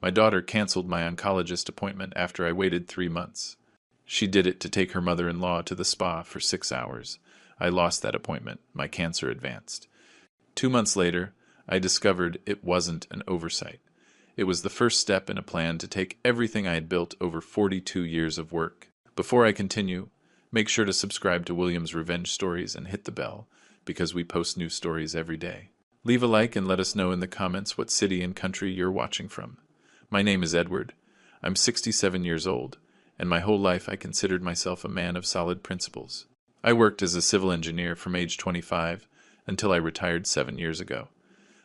My daughter canceled my oncologist appointment after I waited 3 months. She did it to take her mother-in-law to the spa for 6 hours. I lost that appointment. My cancer advanced. 2 months later, I discovered it wasn't an oversight. It was the first step in a plan to take everything I had built over 42 years of work. Before I continue, make sure to subscribe to William's Revenge Stories and hit the bell, because we post new stories every day. Leave a like and let us know in the comments what city and country you're watching from. My name is Edward. I'm 67 years old, and my whole life I considered myself a man of solid principles. I worked as a civil engineer from age 25 until I retired 7 years ago.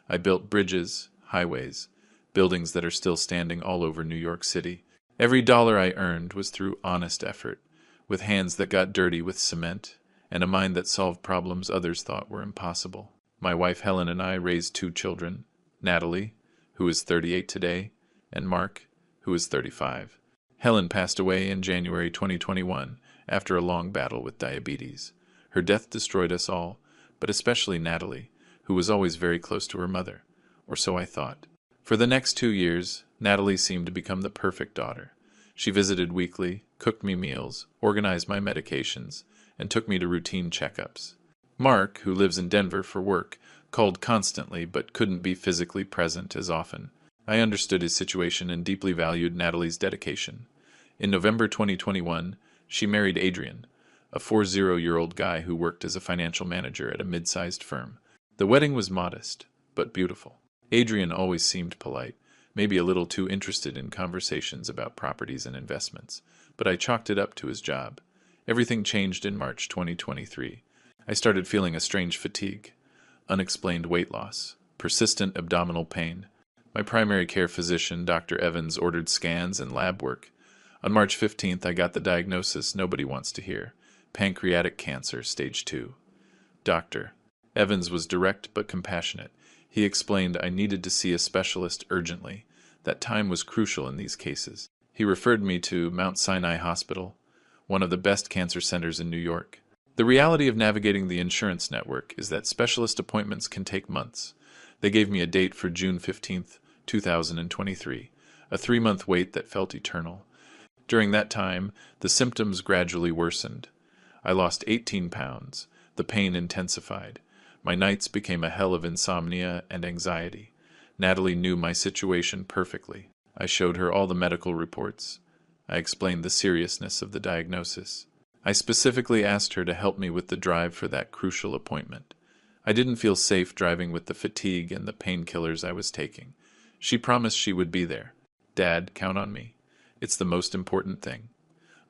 I built bridges, highways, buildings that are still standing all over New York City. Every dollar I earned was through honest effort, with hands that got dirty with cement, and a mind that solved problems others thought were impossible. My wife Helen and I raised 2 children, Natalie, who is 38 today, and Mark, who is 35. Helen passed away in January 2021 after a long battle with diabetes. Her death destroyed us all, but especially Natalie, who was always very close to her mother, or so I thought. For the next 2 years, Natalie seemed to become the perfect daughter. She visited weekly, cooked me meals, organized my medications, and took me to routine checkups. Mark, who lives in Denver for work, called constantly but couldn't be physically present as often. I understood his situation and deeply valued Natalie's dedication. In November 2021, she married Adrian, a 40-year-old guy who worked as a financial manager at a mid-sized firm. The wedding was modest, but beautiful. Adrian always seemed polite, maybe a little too interested in conversations about properties and investments, but I chalked it up to his job. Everything changed in March 2023. I started feeling a strange fatigue, unexplained weight loss, persistent abdominal pain. My primary care physician, Dr. Evans, ordered scans and lab work. On March 15th, I got the diagnosis nobody wants to hear: pancreatic cancer, stage 2. Dr. Evans was direct but compassionate. He explained I needed to see a specialist urgently, that time was crucial in these cases. He referred me to Mount Sinai Hospital, one of the best cancer centers in New York. The reality of navigating the insurance network is that specialist appointments can take months. They gave me a date for June 15th, 2023, a 3-month wait that felt eternal. During that time, the symptoms gradually worsened. I lost 18 pounds. The pain intensified. My nights became a hell of insomnia and anxiety. Natalie knew my situation perfectly. I showed her all the medical reports. I explained the seriousness of the diagnosis. I specifically asked her to help me with the drive for that crucial appointment. I didn't feel safe driving with the fatigue and the painkillers I was taking. She promised she would be there. Dad, count on me. It's the most important thing.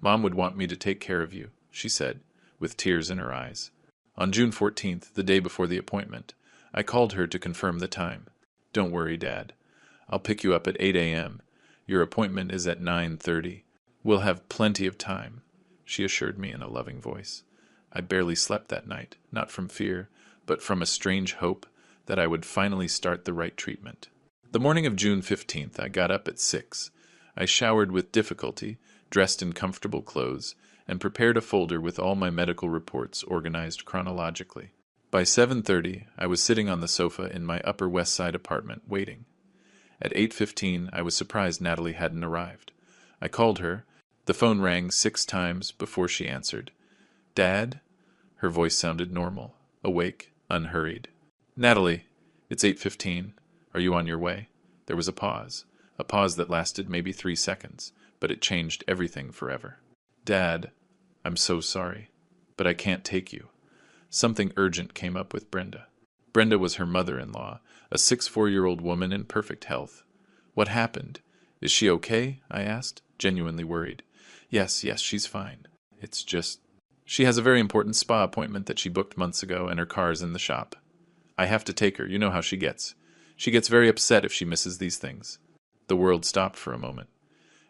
Mom would want me to take care of you, she said, with tears in her eyes. On June 14th, the day before the appointment, I called her to confirm the time. Don't worry, Dad. I'll pick you up at 8 a.m. Your appointment is at 9:30. We'll have plenty of time, she assured me in a loving voice. I barely slept that night, not from fear, but from a strange hope that I would finally start the right treatment. The morning of June 15th, I got up at 6. I showered with difficulty, dressed in comfortable clothes, and prepared a folder with all my medical reports organized chronologically. By 7:30, I was sitting on the sofa in my Upper West Side apartment, waiting. At 8:15, I was surprised Natalie hadn't arrived. I called her. The phone rang 6 times before she answered. Dad? Her voice sounded normal, awake, unhurried. Natalie, it's 8:15. Are you on your way? There was a pause that lasted maybe 3 seconds, but it changed everything forever. Dad, I'm so sorry, but I can't take you. Something urgent came up with Brenda. Brenda was her mother-in-law, a 64-year-old woman in perfect health. What happened? Is she okay? I asked, genuinely worried. Yes, she's fine. It's just... She has a very important spa appointment that she booked months ago, and her car's in the shop. I have to take her. You know how she gets. She gets very upset if she misses these things. The world stopped for a moment.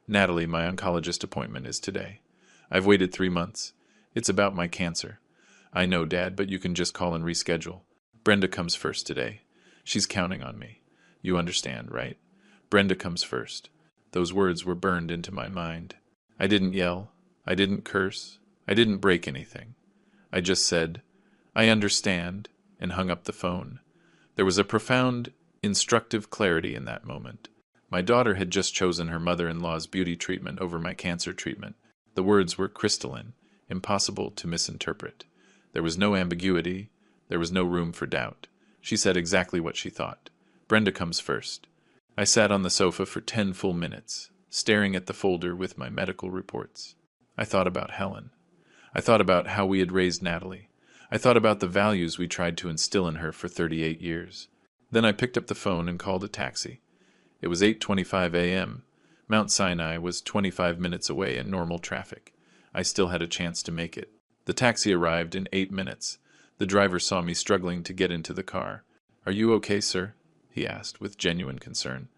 Natalie, my oncologist appointment is today. I've waited 3 months. It's about my cancer. I know, Dad, but you can just call and reschedule. Brenda comes first today. She's counting on me. You understand, right? Brenda comes first. Those words were burned into my mind. I didn't yell. I didn't curse. I didn't break anything. I just said, I understand, and hung up the phone. There was a profound, instructive clarity in that moment. My daughter had just chosen her mother-in-law's beauty treatment over my cancer treatment. The words were crystalline, impossible to misinterpret. There was no ambiguity. There was no room for doubt. She said exactly what she thought. Brenda comes first. I sat on the sofa for 10 full minutes, staring at the folder with my medical reports. I thought about Helen. I thought about how we had raised Natalie. I thought about the values we tried to instill in her for 38 years. Then I picked up the phone and called a taxi. It was 8:25 a.m. Mount Sinai was 25 minutes away in normal traffic. I still had a chance to make it. The taxi arrived in 8 minutes. The driver saw me struggling to get into the car. "Are you okay, sir?" he asked with genuine concern.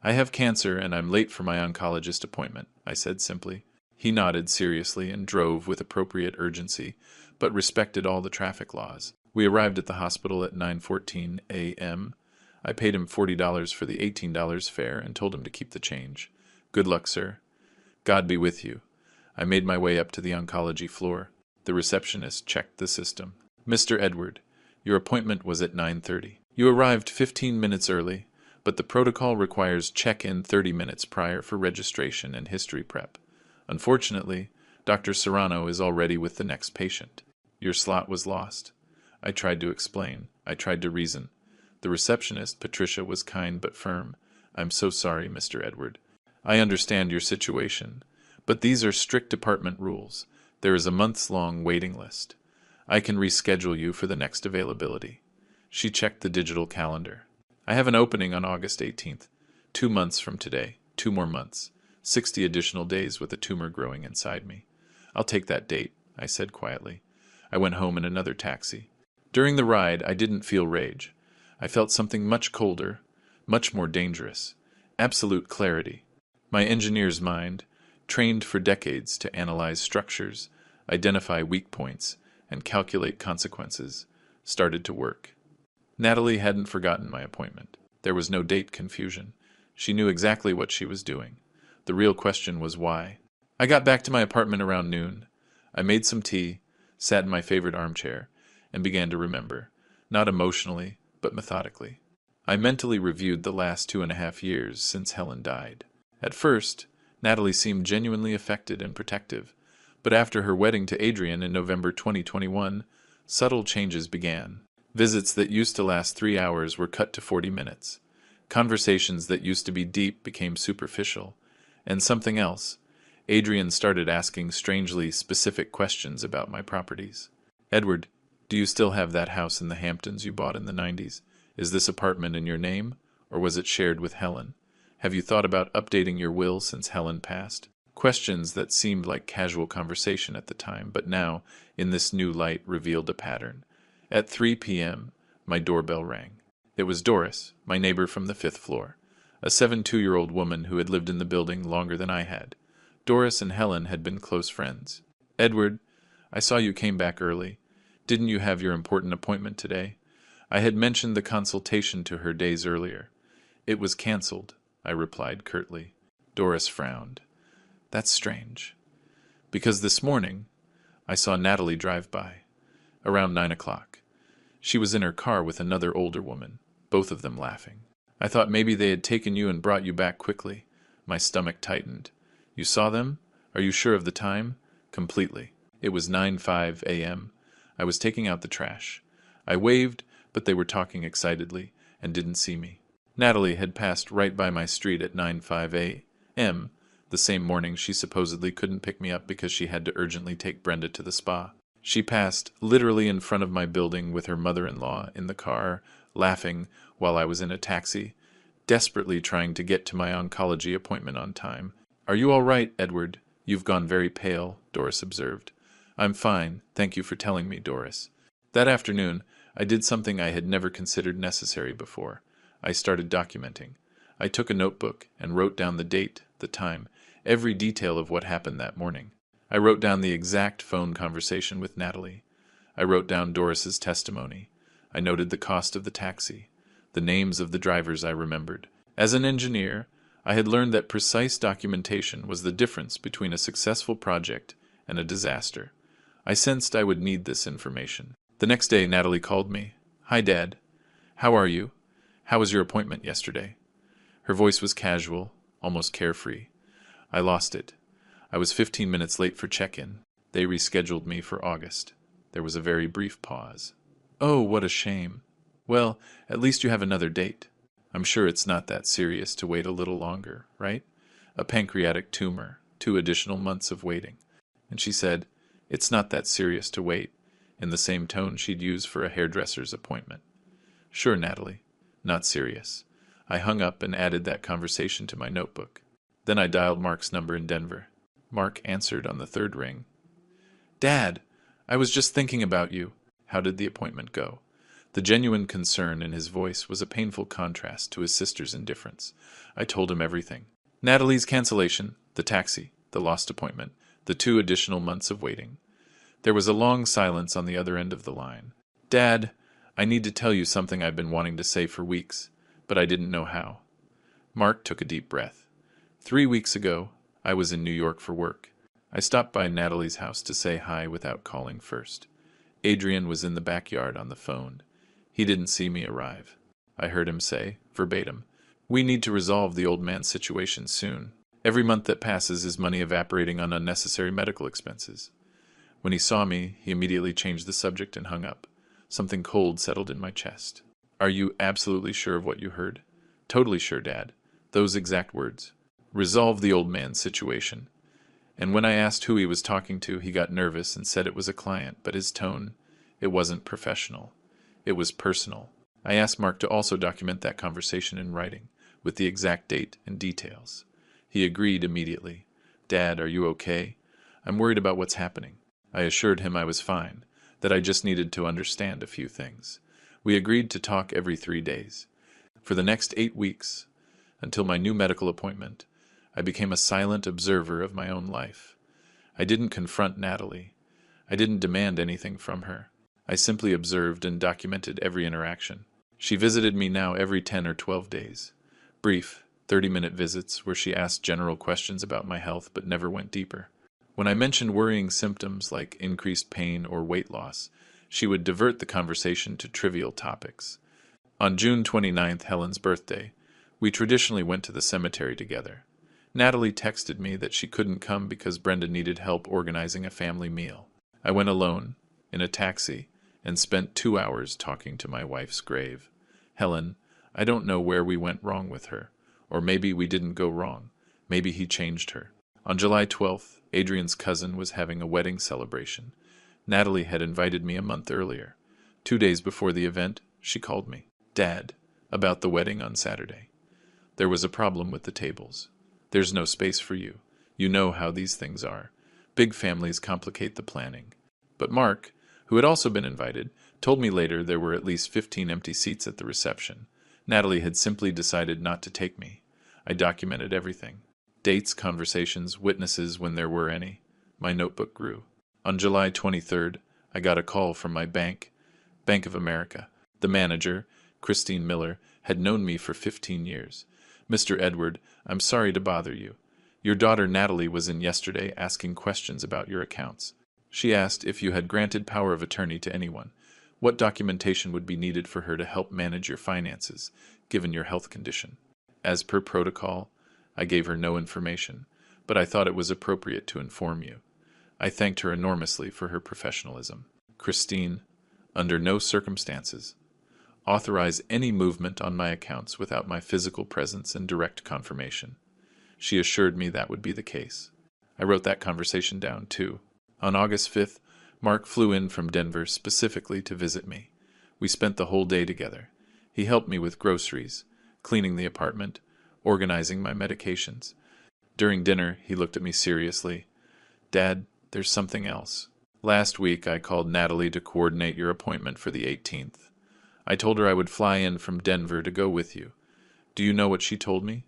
"I have cancer and I'm late for my oncologist appointment," I said simply. He nodded seriously and drove with appropriate urgency, but respected all the traffic laws. We arrived at the hospital at 9:14 a.m. I paid him $40 for the $18 fare and told him to keep the change. "Good luck, sir." "God be with you." I made my way up to the oncology floor. The receptionist checked the system. "Mr. Edward, your appointment was at 9:30. You arrived 15 minutes early, but the protocol requires check-in 30 minutes prior for registration and history prep. Unfortunately, Dr. Serrano is already with the next patient. Your slot was lost." I tried to explain. I tried to reason. The receptionist, Patricia, was kind but firm. "I'm so sorry, Mr. Edward. I understand your situation, but these are strict department rules. There is a months-long waiting list. I can reschedule you for the next availability." She checked the digital calendar. "I have an opening on August 18th. 2 months from today. 2 more months. 60 additional days with a tumor growing inside me." "I'll take that date," I said quietly. I went home in another taxi. During the ride, I didn't feel rage. I felt something much colder, much more dangerous. Absolute clarity. My engineer's mind, trained for decades to analyze structures, identify weak points, and calculate consequences, started to work. Natalie hadn't forgotten my appointment. There was no date confusion. She knew exactly what she was doing. The real question was why. I got back to my apartment around noon. I made some tea, sat in my favorite armchair, and began to remember, not emotionally, but methodically. I mentally reviewed the last 2.5 years since Helen died. At first, Natalie seemed genuinely affected and protective, but after her wedding to Adrian in November 2021, subtle changes began. Visits that used to last 3 hours were cut to 40 minutes. Conversations that used to be deep became superficial. And something else. Adrian started asking strangely specific questions about my properties. "Edward, do you still have that house in the Hamptons you bought in the 90s? Is this apartment in your name, or was it shared with Helen? Have you thought about updating your will since Helen passed?" Questions that seemed like casual conversation at the time, but now, in this new light, revealed a pattern. At 3 p.m., my doorbell rang. It was Doris, my neighbor from the 5th floor, a 72-year-old woman who had lived in the building longer than I had. Doris and Helen had been close friends. "Edward, I saw you came back early. Didn't you have your important appointment today?" I had mentioned the consultation to her days earlier. "It was canceled," I replied curtly. Doris frowned. "That's strange." "Because this morning, I saw Natalie drive by, around 9 o'clock. She was in her car with another older woman, both of them laughing. I thought maybe they had taken you and brought you back quickly." My stomach tightened. "You saw them? Are you sure of the time?" "Completely. It was 9:05 a.m. I was taking out the trash. I waved, but they were talking excitedly and didn't see me. Natalie had passed right by my street at 9:05 a.m., the same morning she supposedly couldn't pick me up because she had to urgently take Brenda to the spa. She passed literally in front of my building with her mother-in-law in the car, laughing while I was in a taxi, desperately trying to get to my oncology appointment on time. "Are you all right, Edward? You've gone very pale," Doris observed. "I'm fine. Thank you for telling me, Doris." That afternoon, I did something I had never considered necessary before. I started documenting. I took a notebook and wrote down the date, the time, every detail of what happened that morning. I wrote down the exact phone conversation with Natalie. I wrote down Doris's testimony. I noted the cost of the taxi, the names of the drivers I remembered. As an engineer, I had learned that precise documentation was the difference between a successful project and a disaster. I sensed I would need this information. The next day, Natalie called me. "Hi, Dad. How are you? How was your appointment yesterday?" Her voice was casual, almost carefree. I lost it. I was 15 minutes late for check-in. They rescheduled me for August. There was a very brief pause. Oh, what a shame. Well, at least you have another date. I'm sure it's not that serious to wait a little longer, right? A pancreatic tumor, 2 additional months of waiting. And she said, it's not that serious to wait, in the same tone she'd use for a hairdresser's appointment. Sure, Natalie. Not serious. I hung up and added that conversation to my notebook. Then I dialed Mark's number in Denver. Mark answered on the 3rd ring. Dad, I was just thinking about you. How did the appointment go? The genuine concern in his voice was a painful contrast to his sister's indifference. I told him everything. Natalie's cancellation, the taxi, the lost appointment, the 2 additional months of waiting. There was a long silence on the other end of the line. Dad, I need to tell you something I've been wanting to say for weeks, but I didn't know how. Mark took a deep breath. 3 weeks ago, I was in New York for work. I stopped by Natalie's house to say hi without calling first. Adrian was in the backyard on the phone. He didn't see me arrive. I heard him say, verbatim, we need to resolve the old man's situation soon. Every month that passes is money evaporating on unnecessary medical expenses. When he saw me, he immediately changed the subject and hung up. Something cold settled in my chest. Are you absolutely sure of what you heard? Totally sure, Dad. Those exact words. Resolve the old man's situation. And when I asked who he was talking to, he got nervous and said it was a client, but his tone, it wasn't professional. It was personal. I asked Mark to also document that conversation in writing, with the exact date and details. He agreed immediately. Dad, are you okay? I'm worried about what's happening. I assured him I was fine, that I just needed to understand a few things. We agreed to talk every 3 days. For the next 8 weeks, until my new medical appointment, I became a silent observer of my own life. I didn't confront Natalie. I didn't demand anything from her. I simply observed and documented every interaction. She visited me now every 10 or 12 days. Brief, 30-minute visits where she asked general questions about my health but never went deeper. When I mentioned worrying symptoms like increased pain or weight loss, she would divert the conversation to trivial topics. On June 29th, Helen's birthday, we traditionally went to the cemetery together. Natalie texted me that she couldn't come because Brenda needed help organizing a family meal. I went alone, in a taxi, and spent 2 hours talking to my wife's grave. Helen, I don't know where we went wrong with her. Or maybe we didn't go wrong. Maybe he changed her. On July 12th, Adrian's cousin was having a wedding celebration. Natalie had invited me a month earlier. 2 days before the event, she called me. Dad, about the wedding on Saturday. There was a problem with the tables. There's no space for you. You know how these things are. Big families complicate the planning. But Mark, who had also been invited, told me later there were at least 15 empty seats at the reception. Natalie had simply decided not to take me. I documented everything. Dates, conversations, witnesses when there were any. My notebook grew. On July 23rd, I got a call from my bank, Bank of America. The manager, Christine Miller, had known me for 15 years. Mr. Edward, I'm sorry to bother you. Your daughter Natalie was in yesterday asking questions about your accounts. She asked if you had granted power of attorney to anyone. What documentation would be needed for her to help manage your finances, given your health condition? As per protocol, I gave her no information, but I thought it was appropriate to inform you. I thanked her enormously for her professionalism. Christine, under no circumstances, authorize any movement on my accounts without my physical presence and direct confirmation. She assured me that would be the case. I wrote that conversation down, too. On August 5th, Mark flew in from Denver specifically to visit me. We spent the whole day together. He helped me with groceries, cleaning the apartment, organizing my medications. During dinner, he looked at me seriously. Dad, there's something else. Last week, I called Natalie to coordinate your appointment for the 18th. I told her I would fly in from Denver to go with you. Do you know what she told me?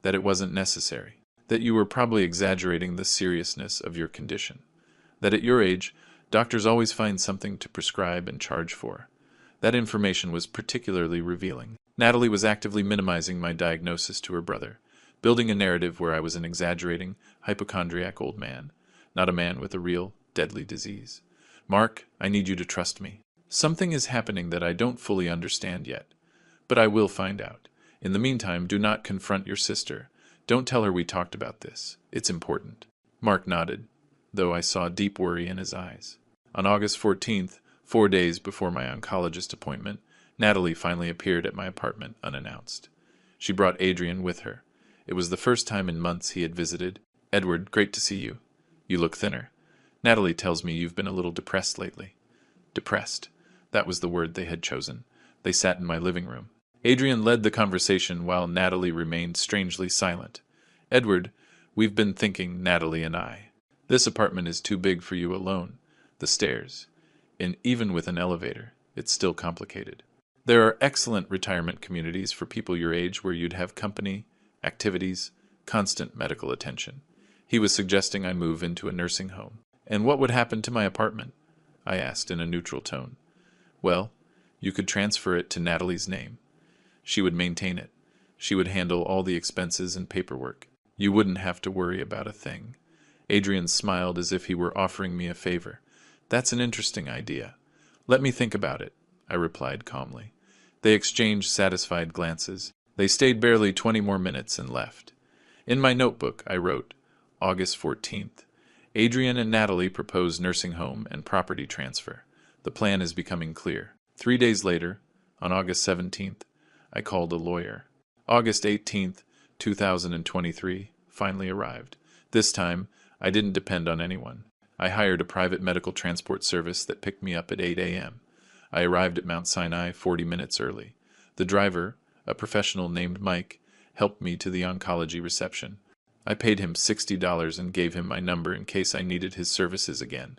That it wasn't necessary. That you were probably exaggerating the seriousness of your condition. That at your age, doctors always find something to prescribe and charge for. That information was particularly revealing. Natalie was actively minimizing my diagnosis to her brother, building a narrative where I was an exaggerating, hypochondriac old man, not a man with a real, deadly disease. Mark, I need you to trust me. Something is happening that I don't fully understand yet, but I will find out. In the meantime, do not confront your sister. Don't tell her we talked about this. It's important." Mark nodded, though I saw deep worry in his eyes. On August 14th, 4 days before my oncologist appointment, Natalie finally appeared at my apartment unannounced. She brought Adrian with her. It was the first time in months he had visited. "Edward, great to see you. You look thinner. Natalie tells me you've been a little depressed lately." Depressed. That was the word they had chosen. They sat in my living room. Adrian led the conversation while Natalie remained strangely silent. "Edward, we've been thinking, Natalie and I. This apartment is too big for you alone. The stairs. And even with an elevator, it's still complicated. There are excellent retirement communities for people your age where you'd have company, activities, constant medical attention. He was suggesting I move into a nursing home. And what would happen to my apartment?" I asked in a neutral tone. "Well, you could transfer it to Natalie's name. She would maintain it. She would handle all the expenses and paperwork. You wouldn't have to worry about a thing." Adrian smiled as if he were offering me a favor. "That's an interesting idea. Let me think about it," I replied calmly. They exchanged satisfied glances. They stayed barely 20 more minutes and left. In my notebook, I wrote, August 14th. Adrian and Natalie propose nursing home and property transfer. The plan is becoming clear. 3 days later, on August 17th, I called a lawyer. August 18th, 2023, finally arrived. This time, I didn't depend on anyone. I hired a private medical transport service that picked me up at 8 a.m. I arrived at Mount Sinai 40 minutes early. The driver, a professional named Mike, helped me to the oncology reception. I paid him $60 and gave him my number in case I needed his services again.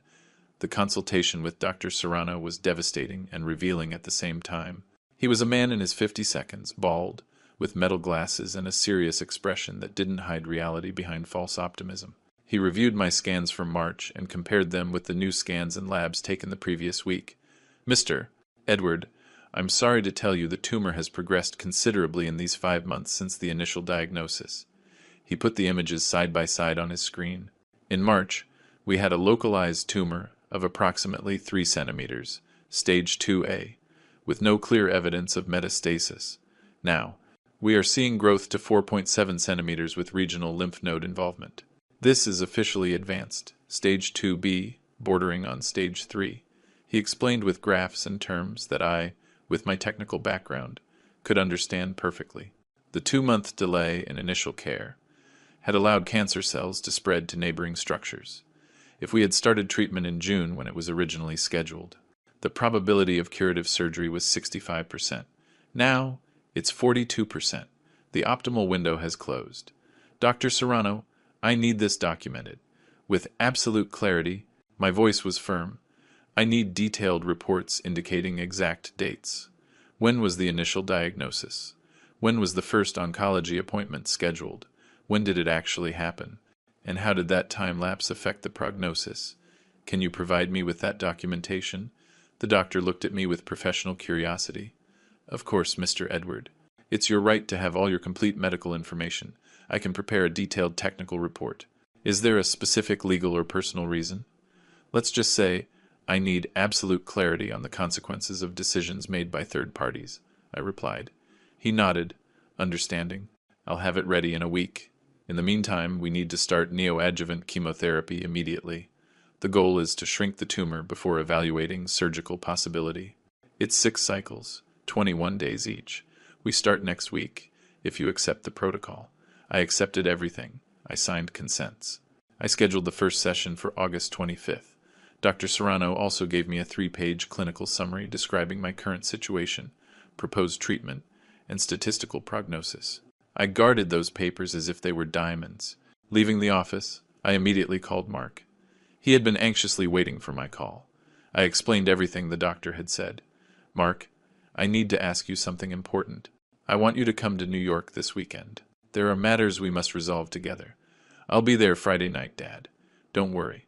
The consultation with Dr. Serrano was devastating and revealing at the same time. He was a man in his 50s, bald, with metal glasses and a serious expression that didn't hide reality behind false optimism. He reviewed my scans from March and compared them with the new scans and labs taken the previous week. "Mr. Edward, I'm sorry to tell you the tumor has progressed considerably in these 5 months since the initial diagnosis." He put the images side by side on his screen. In March, we had a localized tumor of approximately 3 centimeters, stage 2A, with no clear evidence of metastasis. Now, we are seeing growth to 4.7 centimeters with regional lymph node involvement. This is officially advanced, stage 2B, bordering on stage 3. He explained with graphs and terms that I, with my technical background, could understand perfectly. The 2-month delay in initial care had allowed cancer cells to spread to neighboring structures. If we had started treatment in June when it was originally scheduled, the probability of curative surgery was 65%. Now, it's 42%. The optimal window has closed. "Dr. Serrano, I need this documented. With absolute clarity," my voice was firm. "I need detailed reports indicating exact dates. When was the initial diagnosis? When was the first oncology appointment scheduled? When did it actually happen? And how did that time lapse affect the prognosis? Can you provide me with that documentation?" The doctor looked at me with professional curiosity. "Of course, Mr. Edward. It's your right to have all your complete medical information. I can prepare a detailed technical report. Is there a specific legal or personal reason?" "Let's just say I need absolute clarity on the consequences of decisions made by third parties," I replied. He nodded, understanding. "I'll have it ready in a week. In the meantime, we need to start neoadjuvant chemotherapy immediately. The goal is to shrink the tumor before evaluating surgical possibility. It's 6 cycles, 21 days each. We start next week, if you accept the protocol." I accepted everything. I signed consents. I scheduled the first session for August 25th. Dr. Serrano also gave me a 3-page clinical summary describing my current situation, proposed treatment, and statistical prognosis. I guarded those papers as if they were diamonds. Leaving the office, I immediately called Mark. He had been anxiously waiting for my call. I explained everything the doctor had said. "Mark, I need to ask you something important. I want you to come to New York this weekend. There are matters we must resolve together. I'll be there Friday night, Dad. Don't worry."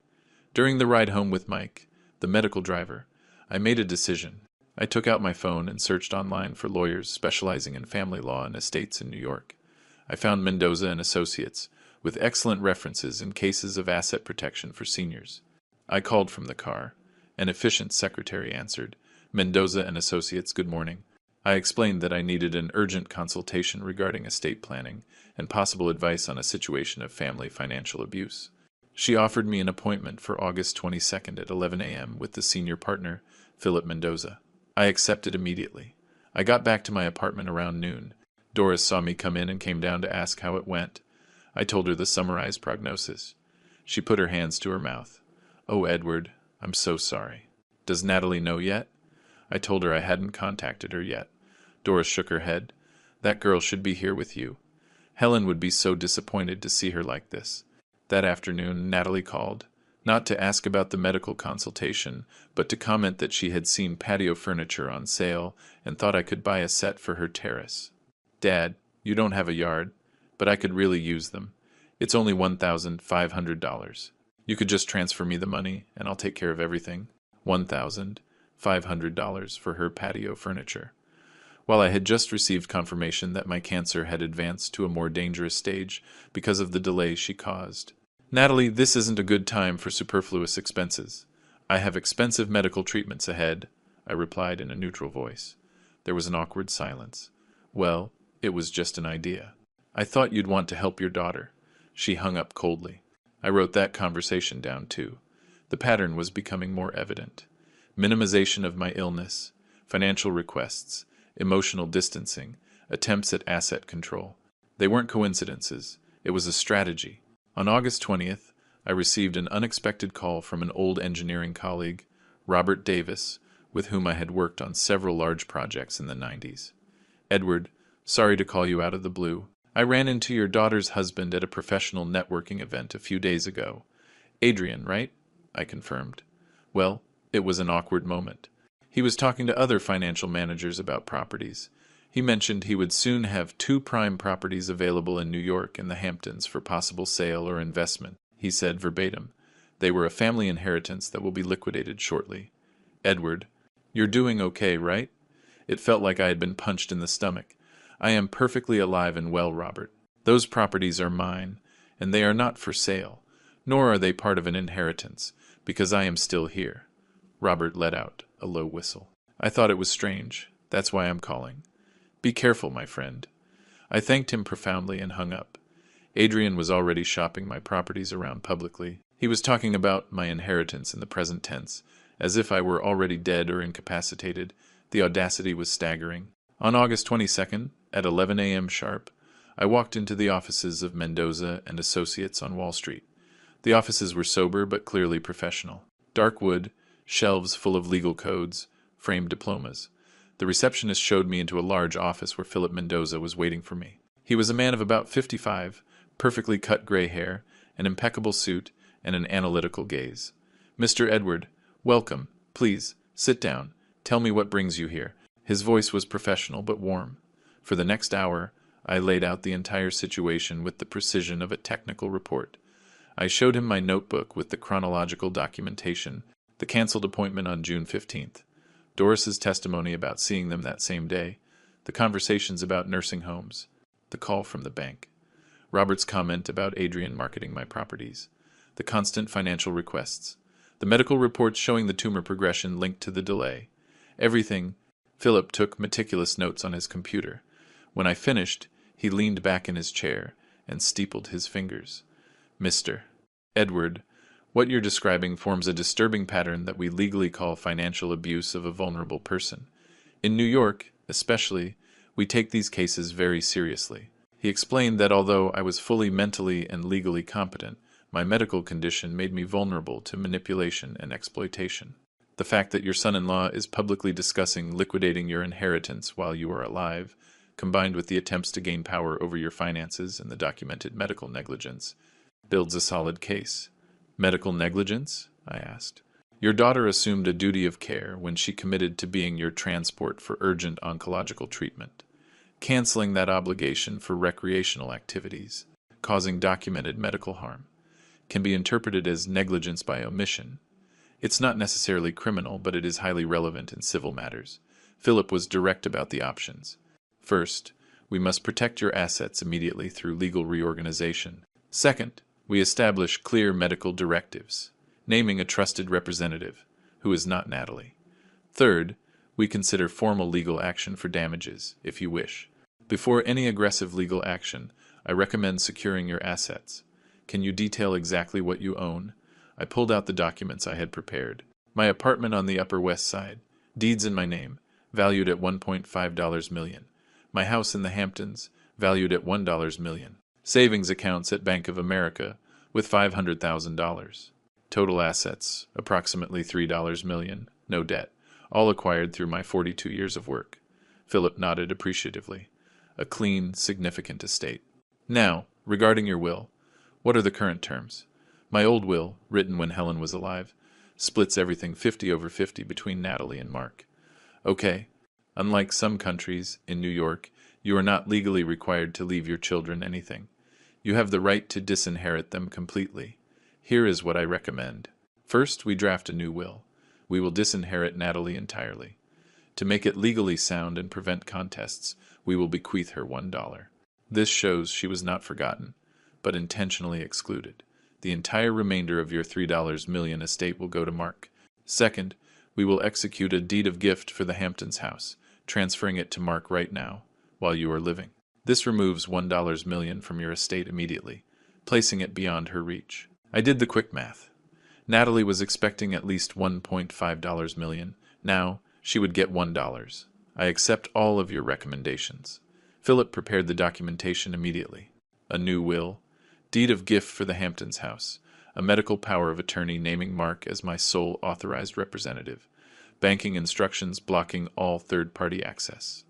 During the ride home with Mike, the medical driver, I made a decision. I took out my phone and searched online for lawyers specializing in family law and estates in New York. I found Mendoza and Associates, with excellent references in cases of asset protection for seniors. I called from the car. An efficient secretary answered. "Mendoza and Associates, good morning." I explained that I needed an urgent consultation regarding estate planning and possible advice on a situation of family financial abuse. She offered me an appointment for August 22nd at 11 a.m. with the senior partner, Philip Mendoza. I accepted immediately. I got back to my apartment around noon. Doris saw me come in and came down to ask how it went. I told her the summarized prognosis. She put her hands to her mouth. "Oh, Edward, I'm so sorry. Does Natalie know yet?" I told her I hadn't contacted her yet. Doris shook her head. "That girl should be here with you. Helen would be so disappointed to see her like this." That afternoon, Natalie called, not to ask about the medical consultation, but to comment that she had seen patio furniture on sale and thought I could buy a set for her terrace. "Dad, you don't have a yard, but I could really use them. It's only $1,500. You could just transfer me the money, and I'll take care of everything." $1,500 for her patio furniture. While I had just received confirmation that my cancer had advanced to a more dangerous stage because of the delay she caused. "Natalie, this isn't a good time for superfluous expenses. I have expensive medical treatments ahead," I replied in a neutral voice. There was an awkward silence. "Well, it was just an idea. I thought you'd want to help your daughter." She hung up coldly. I wrote that conversation down too. The pattern was becoming more evident. Minimization of my illness, financial requests, emotional distancing, attempts at asset control. They weren't coincidences. It was a strategy. On August 20th, I received an unexpected call from an old engineering colleague, Robert Davis, with whom I had worked on several large projects in the 90s. "Edward, sorry to call you out of the blue. I ran into your daughter's husband at a professional networking event a few days ago. Adrian, right?" I confirmed. Well, it was an awkward moment. He was talking to other financial managers about properties. He mentioned he would soon have 2 prime properties available in New York and the Hamptons for possible sale or investment. He said verbatim, "They were a family inheritance that will be liquidated shortly." "Edward, you're doing okay, right?" It felt like I had been punched in the stomach. "I am perfectly alive and well, Robert. Those properties are mine, and they are not for sale, nor are they part of an inheritance, because I am still here." Robert let out a low whistle. "I thought it was strange. That's why I'm calling. Be careful, my friend." I thanked him profoundly and hung up. Adrian was already shopping my properties around publicly. He was talking about my inheritance in the present tense, as if I were already dead or incapacitated. The audacity was staggering. On August 22nd, at 11 a.m. sharp, I walked into the offices of Mendoza and Associates on Wall Street. The offices were sober but clearly professional. Dark wood, shelves full of legal codes, framed diplomas. The receptionist showed me into a large office where Philip Mendoza was waiting for me. He was a man of about 55, perfectly cut gray hair, an impeccable suit, and an analytical gaze. "Mr. Edward, welcome. Please, sit down. Tell me what brings you here." His voice was professional but warm. For the next hour, I laid out the entire situation with the precision of a technical report. I showed him my notebook with the chronological documentation, the canceled appointment on June 15th, Doris's testimony about seeing them that same day, the conversations about nursing homes, the call from the bank, Robert's comment about Adrian marketing my properties, the constant financial requests, the medical reports showing the tumor progression linked to the delay. Everything. Philip took meticulous notes on his computer. When I finished, he leaned back in his chair and steepled his fingers. "Mr. Edward, what you're describing forms a disturbing pattern that we legally call financial abuse of a vulnerable person. In New York, especially, we take these cases very seriously." He explained that although I was fully mentally and legally competent, my medical condition made me vulnerable to manipulation and exploitation. The fact that your son-in-law is publicly discussing liquidating your inheritance while you are alive, combined with the attempts to gain power over your finances and the documented medical negligence, builds a solid case. "Medical negligence?" I asked. "Your daughter assumed a duty of care when she committed to being your transport for urgent oncological treatment, canceling that obligation for recreational activities, causing documented medical harm. Can be interpreted as negligence by omission. It's not necessarily criminal, but it is highly relevant in civil matters." Philip was direct about the options. "First, we must protect your assets immediately through legal reorganization. Second, we establish clear medical directives, naming a trusted representative, who is not Natalie. Third, We consider formal legal action for damages, if you wish. Before any aggressive legal action, I recommend securing your assets. Can you detail exactly what you own? I pulled out the documents I had prepared. My apartment on the Upper West Side, deeds in my name, valued at $1.5 million. My house in the Hamptons, valued at $1 million. Savings accounts at Bank of America, with $500,000. Total assets, approximately $3 million, no debt, all acquired through my 42 years of work. Philip nodded appreciatively. A clean, significant estate. Now, regarding your will, what are the current terms? My old will, written when Helen was alive, splits everything 50-50 between Natalie and Mark. Okay, unlike some countries, in New York, you are not legally required to leave your children anything. You have the right to disinherit them completely. Here is what I recommend. First, we draft a new will. We will disinherit Natalie entirely. To make it legally sound and prevent contests, we will bequeath her $1. This shows she was not forgotten, but intentionally excluded. The entire remainder of your $3 million estate will go to Mark. Second, we will execute a deed of gift for the Hamptons house, transferring it to Mark right now, while you are living. This removes $1 million from your estate immediately, placing it beyond her reach. I did the quick math. Natalie was expecting at least $1.5 million. Now, she would get $1. I accept all of your recommendations. Philip prepared the documentation immediately. A new will, deed of gift for the Hamptons house, a medical power of attorney naming Mark as my sole authorized representative, banking instructions blocking all third-party access.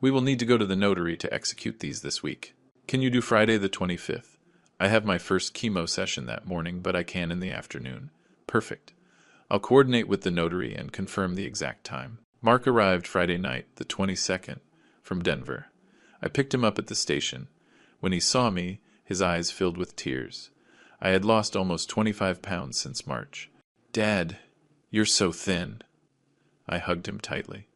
We will need to go to the notary to execute these this week. Can you do Friday the 25th? I have my first chemo session that morning, but I can in the afternoon. Perfect. I'll coordinate with the notary and confirm the exact time. Mark arrived Friday night, the 22nd, from Denver. I picked him up at the station. When he saw me, his eyes filled with tears. I had lost almost 25 pounds since March. Dad, you're so thin. I hugged him tightly.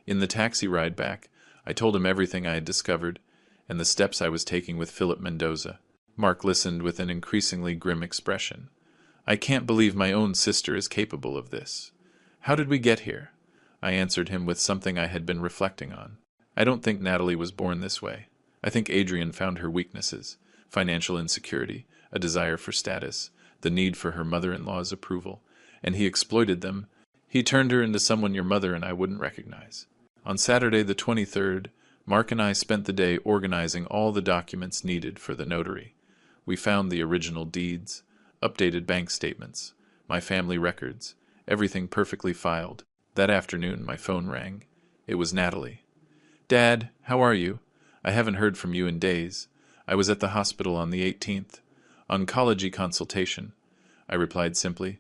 In the taxi ride back, I told him everything I had discovered and the steps I was taking with Philip Mendoza. Mark listened with an increasingly grim expression. I can't believe my own sister is capable of this. How did we get here? I answered him with something I had been reflecting on. I don't think Natalie was born this way. I think Adrian found her weaknesses, financial insecurity, a desire for status, the need for her mother-in-law's approval, and he exploited them. He turned her into someone your mother and I wouldn't recognize. On Saturday the 23rd, Mark and I spent the day organizing all the documents needed for the notary. We found the original deeds, updated bank statements, my family records, everything perfectly filed. That afternoon, my phone rang. It was Natalie. Dad, how are you? I haven't heard from you in days. I was at the hospital on the 18th. Oncology consultation. I replied simply.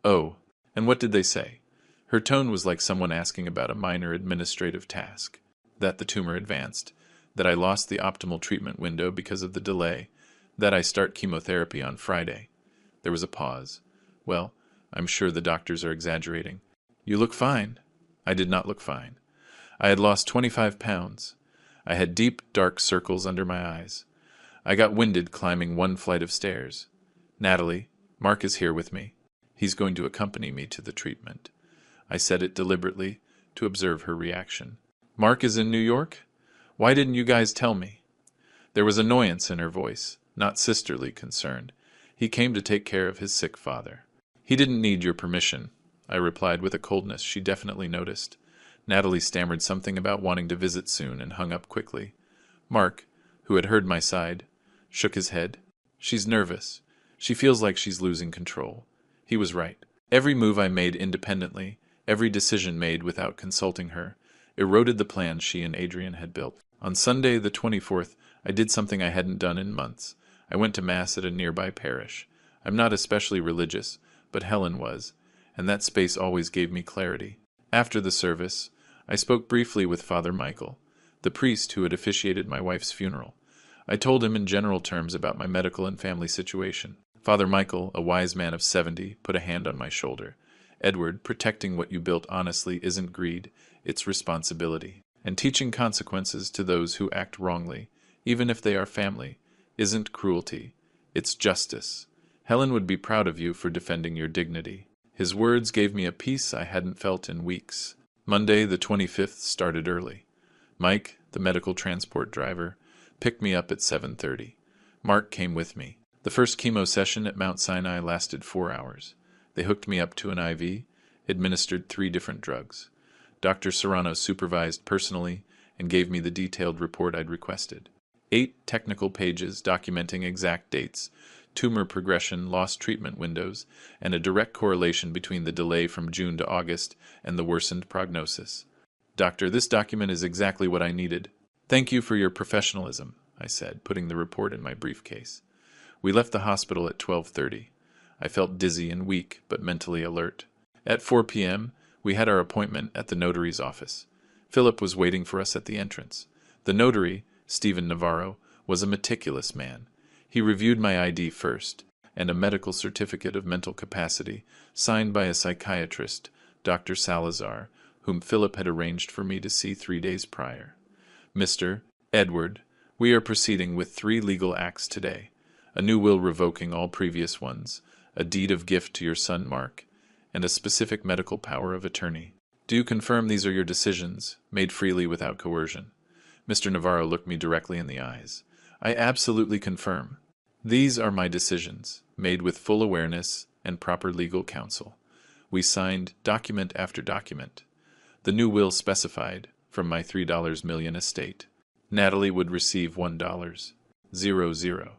Oh, and what did they say? Her tone was like someone asking about a minor administrative task. That the tumor advanced. That I lost the optimal treatment window because of the delay. That I start chemotherapy on Friday. There was a pause. Well, I'm sure the doctors are exaggerating. You look fine. I did not look fine. I had lost 25 pounds. I had deep, dark circles under my eyes. I got winded climbing one flight of stairs. Natalie, Mark is here with me. He's going to accompany me to the treatment. I said it deliberately, to observe her reaction. Mark is in New York? Why didn't you guys tell me? There was annoyance in her voice, not sisterly concern. He came to take care of his sick father. He didn't need your permission, I replied with a coldness she definitely noticed. Natalie stammered something about wanting to visit soon and hung up quickly. Mark, who had heard my side, shook his head. She's nervous. She feels like she's losing control. He was right. Every move I made independently, every decision made without consulting her, eroded the plans she and Adrian had built. On Sunday the 24th, I did something I hadn't done in months. I went to Mass at a nearby parish. I'm not especially religious, but Helen was, and that space always gave me clarity. After the service, I spoke briefly with Father Michael, the priest who had officiated my wife's funeral. I told him in general terms about my medical and family situation. Father Michael, a wise man of 70, put a hand on my shoulder. Edward, protecting what you built honestly isn't greed, it's responsibility. And teaching consequences to those who act wrongly, even if they are family, isn't cruelty, it's justice. Helen would be proud of you for defending your dignity. His words gave me a peace I hadn't felt in weeks. Monday, the 25th, started early. Mike, the medical transport driver, picked me up at 7:30. Mark came with me. The first chemo session at Mount Sinai lasted 4 hours. They hooked me up to an IV, administered 3 different drugs. Dr. Serrano supervised personally and gave me the detailed report I'd requested. 8 technical pages documenting exact dates, tumor progression, lost treatment windows, and a direct correlation between the delay from June to August and the worsened prognosis. Doctor, this document is exactly what I needed. Thank you for your professionalism, I said, putting the report in my briefcase. We left the hospital at 12:30. I felt dizzy and weak, but mentally alert. At 4 p.m., we had our appointment at the notary's office. Philip was waiting for us at the entrance. The notary, Stephen Navarro, was a meticulous man. He reviewed my ID first, and a medical certificate of mental capacity, signed by a psychiatrist, Dr. Salazar, whom Philip had arranged for me to see 3 days prior. Mr. Edward, we are proceeding with 3 legal acts today. A new will revoking all previous ones, a deed of gift to your son Mark, and a specific medical power of attorney. Do you confirm these are your decisions, made freely without coercion? Mr. Navarro looked me directly in the eyes. I absolutely confirm. These are my decisions, made with full awareness and proper legal counsel. We signed document after document. The new will specified, from my $3 million estate, Natalie would receive $1.00.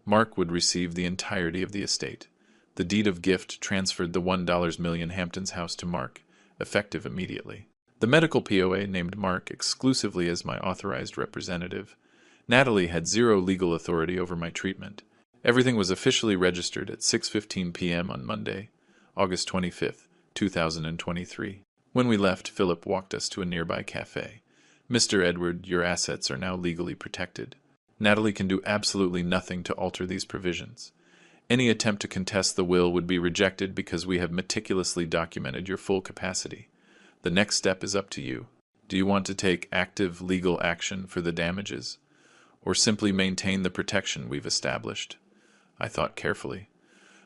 Mark would receive the entirety of the estate. The deed of gift transferred the $1 million Hampton's house to Mark, effective immediately. The medical POA named Mark exclusively as my authorized representative. Natalie had 0 legal authority over my treatment. Everything was officially registered at 6:15 p.m. on Monday, August 25th, 2023. When we left, Philip walked us to a nearby cafe. Mr. Edward, your assets are now legally protected. Natalie can do absolutely nothing to alter these provisions. Any attempt to contest the will would be rejected because we have meticulously documented your full capacity. The next step is up to you. Do you want to take active legal action for the damages, or simply maintain the protection we've established? I thought carefully.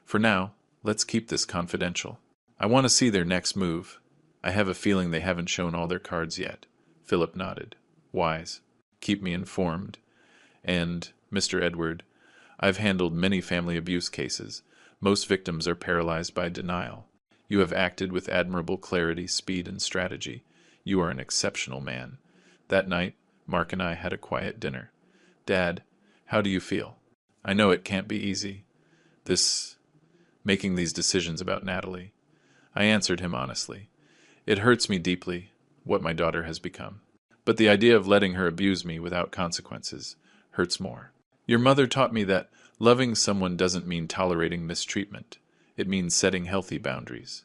For now, let's keep this confidential. I want to see their next move. I have a feeling they haven't shown all their cards yet. Philip nodded. Wise. Keep me informed. And, Mr. Edward, I've handled many family abuse cases. Most victims are paralyzed by denial. You have acted with admirable clarity, speed, and strategy. You are an exceptional man. That night, Mark and I had a quiet dinner. Dad, how do you feel? I know it can't be easy. Making these decisions about Natalie. I answered him honestly. It hurts me deeply, what my daughter has become. But the idea of letting her abuse me without consequences hurts more. Your mother taught me that loving someone doesn't mean tolerating mistreatment. It means setting healthy boundaries.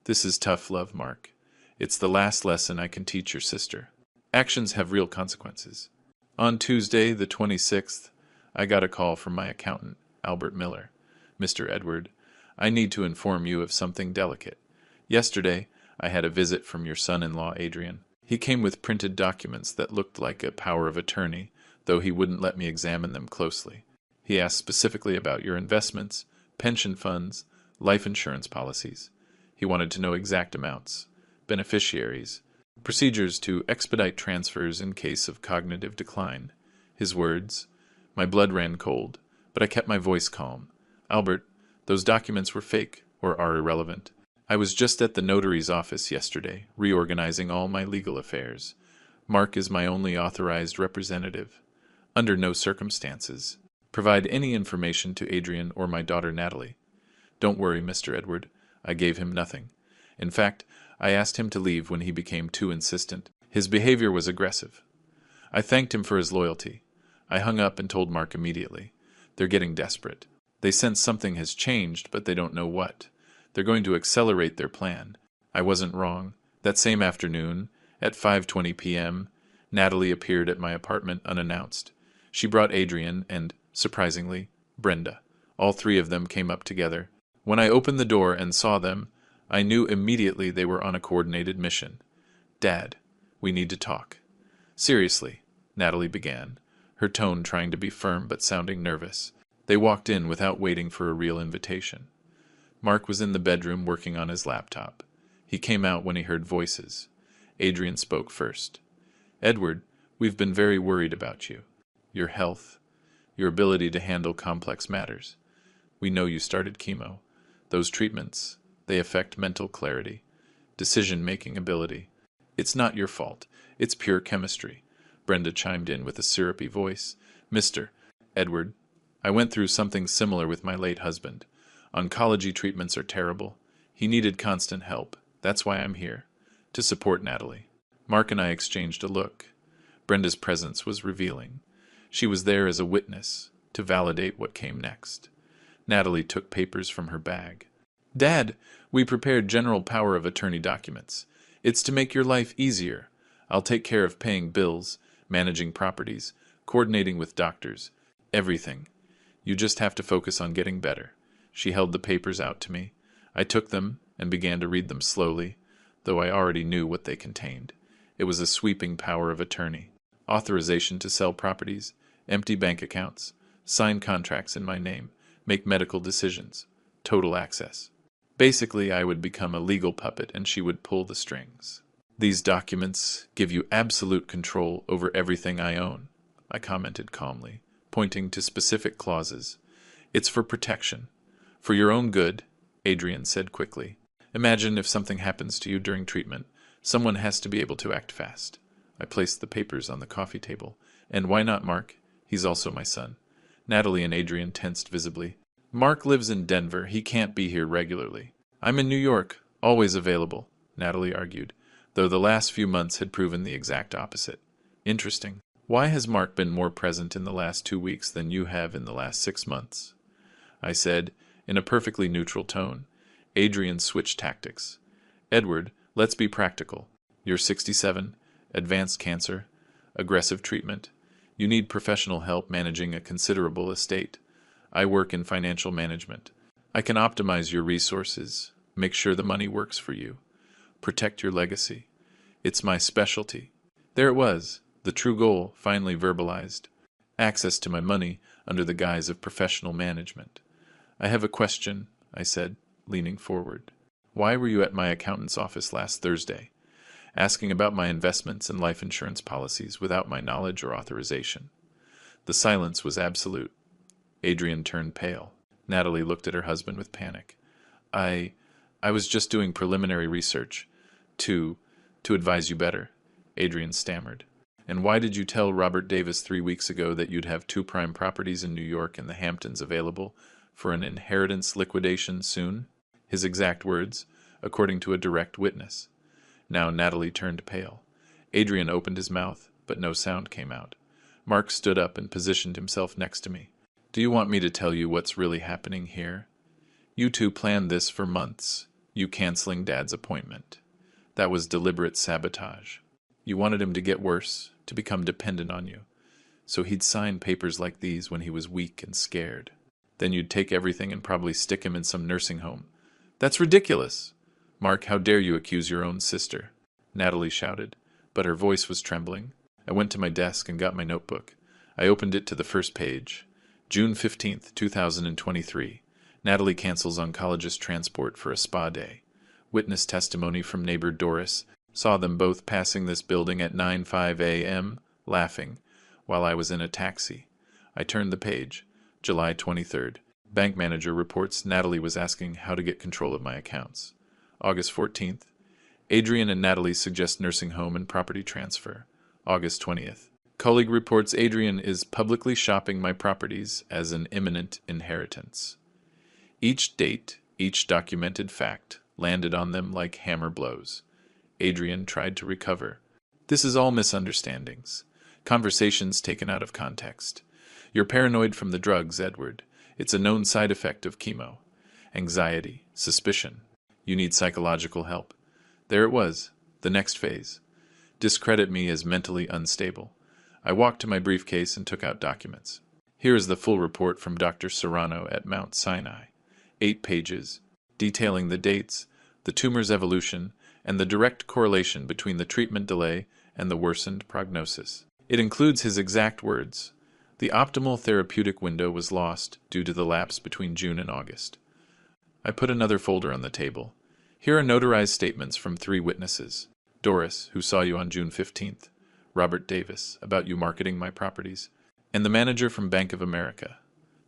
This is tough love, Mark. It's the last lesson I can teach your sister. Actions have real consequences. On Tuesday, the 26th, I got a call from my accountant, Albert Miller. Mr. Edward, I need to inform you of something delicate. Yesterday, I had a visit from your son-in-law, Adrian. He came with printed documents that looked like a power of attorney, though he wouldn't let me examine them closely. He asked specifically about your investments, pension funds, life insurance policies. He wanted to know exact amounts, beneficiaries, procedures to expedite transfers in case of cognitive decline. His words, my blood ran cold, but I kept my voice calm. Albert, those documents were fake or are irrelevant. I was just at the notary's office yesterday, reorganizing all my legal affairs. Mark is my only authorized representative. Under no circumstances, provide any information to Adrian or my daughter Natalie. Don't worry, Mr. Edward. I gave him nothing. In fact, I asked him to leave when he became too insistent. His behavior was aggressive. I thanked him for his loyalty. I hung up and told Mark immediately. They're getting desperate. They sense something has changed, but they don't know what. They're going to accelerate their plan. I wasn't wrong. That same afternoon, at 5:20 p.m., Natalie appeared at my apartment unannounced. She brought Adrian and, surprisingly, Brenda. All 3 of them came up together. When I opened the door and saw them, I knew immediately they were on a coordinated mission. Dad, we need to talk. Seriously, Natalie began, her tone trying to be firm but sounding nervous. They walked in without waiting for a real invitation. Mark was in the bedroom working on his laptop. He came out when he heard voices. Adrian spoke first. Edward, we've been very worried about you. Your health, your ability to handle complex matters. We know you started chemo. Those treatments, they affect mental clarity, decision-making ability. It's not your fault. It's pure chemistry. Brenda chimed in with a syrupy voice. Mr. Edward, I went through something similar with my late husband. Oncology treatments are terrible. He needed constant help. That's why I'm here, to support Natalie. Mark and I exchanged a look. Brenda's presence was revealing. She was there as a witness, to validate what came next. Natalie took papers from her bag. Dad, we prepared general power of attorney documents. It's to make your life easier. I'll take care of paying bills, managing properties, coordinating with doctors, everything. You just have to focus on getting better. She held the papers out to me. I took them and began to read them slowly, though I already knew what they contained. It was a sweeping power of attorney, authorization to sell properties, empty bank accounts, sign contracts in my name, make medical decisions, total access. Basically, I would become a legal puppet and she would pull the strings. These documents give you absolute control over everything I own, I commented calmly, pointing to specific clauses. It's for protection. For your own good, Adrian said quickly. Imagine if something happens to you during treatment. Someone has to be able to act fast. I placed the papers on the coffee table. And why not Mark? He's also my son. Natalie and Adrian tensed visibly. Mark lives in Denver. He can't be here regularly. I'm in New York, always available, Natalie argued, though the last few months had proven the exact opposite. Interesting. Why has Mark been more present in the last 2 weeks than you have in the last 6 months? I said, in a perfectly neutral tone. Adrian switched tactics. Edward, let's be practical. You're 67, advanced cancer, aggressive treatment. You need professional help managing a considerable estate. I work in financial management. I can optimize your resources, make sure the money works for you, protect your legacy. It's my specialty. There it was, the true goal finally verbalized. Access to my money under the guise of professional management. I have a question, I said, leaning forward. Why were you at my accountant's office last Thursday, asking about my investments and life insurance policies without my knowledge or authorization? The silence was absolute. Adrian turned pale. Natalie looked at her husband with panic. I was just doing preliminary research to advise you better, Adrian stammered. And why did you tell Robert Davis 3 weeks ago that you'd have 2 prime properties in New York and the Hamptons available for an inheritance liquidation soon? His exact words, according to a direct witness. Now Natalie turned pale. Adrian opened his mouth, but no sound came out. Mark stood up and positioned himself next to me. Do you want me to tell you what's really happening here? You two planned this for months, you canceling Dad's appointment. That was deliberate sabotage. You wanted him to get worse, to become dependent on you. So he'd sign papers like these when he was weak and scared. Then you'd take everything and probably stick him in some nursing home. That's ridiculous! Mark, how dare you accuse your own sister? Natalie shouted, but her voice was trembling. I went to my desk and got my notebook. I opened it to the first page. June 15th, 2023. Natalie cancels oncologist transport for a spa day. Witness testimony from neighbor Doris. Saw them both passing this building at 9:05 a.m., laughing, while I was in a taxi. I turned the page. July 23rd. Bank manager reports Natalie was asking how to get control of my accounts. August 14th. Adrian and Natalie suggest nursing home and property transfer. August 20th. Colleague reports Adrian is publicly shopping my properties as an imminent inheritance. Each date, each documented fact, landed on them like hammer blows. Adrian tried to recover. This is all misunderstandings. Conversations taken out of context. You're paranoid from the drugs, Edward. It's a known side effect of chemo. Anxiety, suspicion. You need psychological help. There it was, the next phase. Discredit me as mentally unstable. I walked to my briefcase and took out documents. Here is the full report from Dr. Serrano at Mount Sinai. 8 pages, detailing the dates, the tumor's evolution, and the direct correlation between the treatment delay and the worsened prognosis. It includes his exact words. The optimal therapeutic window was lost due to the lapse between June and August. I put another folder on the table. Here are notarized statements from 3 witnesses. Doris, who saw you on June 15th. Robert Davis, about you marketing my properties. And the manager from Bank of America.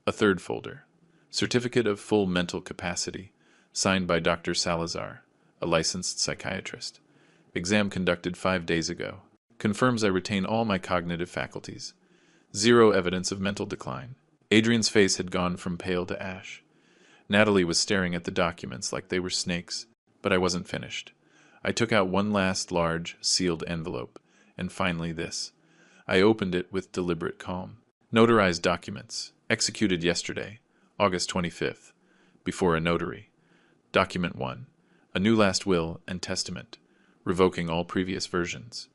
A third folder. Certificate of full mental capacity, signed by Dr. Salazar, a licensed psychiatrist. Exam conducted 5 days ago. Confirms I retain all my cognitive faculties. Zero evidence of mental decline. Adrian's face had gone from pale to ash. Natalie was staring at the documents like they were snakes, but I wasn't finished. I took out one last large, sealed envelope, and finally this. I opened it with deliberate calm. Notarized documents, executed yesterday, August 25th, before a notary. Document 1, a new last will and testament, revoking all previous versions.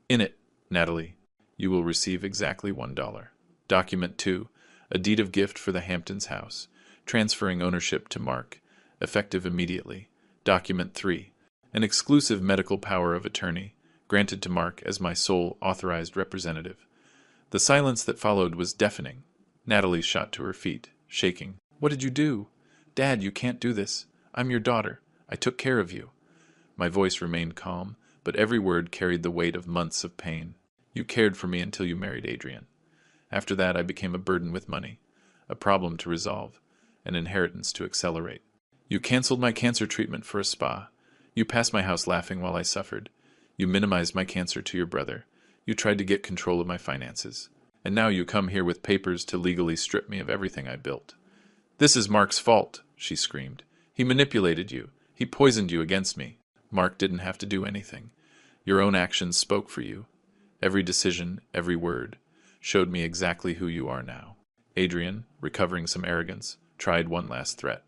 In it, Natalie, you will receive exactly $1. Document 2, a deed of gift for the Hamptons house, transferring ownership to Mark, effective immediately. Document 3, an exclusive medical power of attorney, granted to Mark as my sole authorized representative. The silence that followed was deafening. Natalie shot to her feet, shaking. What did you do? Dad, you can't do this. I'm your daughter. I took care of you. My voice remained calm, but every word carried the weight of months of pain. You cared for me until you married Adrian. After that, I became a burden with money, a problem to resolve, an inheritance to accelerate. You canceled my cancer treatment for a spa. You passed my house laughing while I suffered. You minimized my cancer to your brother. You tried to get control of my finances. And now you come here with papers to legally strip me of everything I built. This is Mark's fault, she screamed. He manipulated you. He poisoned you against me. Mark didn't have to do anything. Your own actions spoke for you. Every decision, every word, showed me exactly who you are now. Adrian, recovering some arrogance, tried one last threat.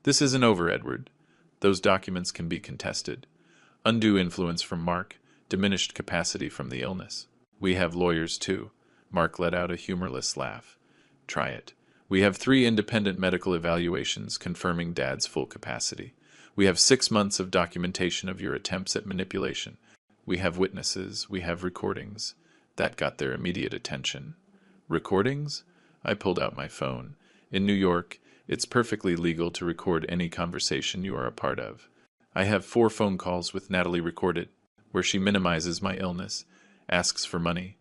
This isn't over, Edward. Those documents can be contested. Undue influence from Mark, diminished capacity from the illness. We have lawyers, too. Mark let out a humorless laugh. Try it. We have 3 independent medical evaluations confirming Dad's full capacity. We have 6 months of documentation of your attempts at manipulation. We have witnesses. We have recordings. That got their immediate attention. Recordings? I pulled out my phone. In New York, it's perfectly legal to record any conversation you are a part of. I have 4 phone calls with Natalie recorded, where she minimizes my illness, asks for money,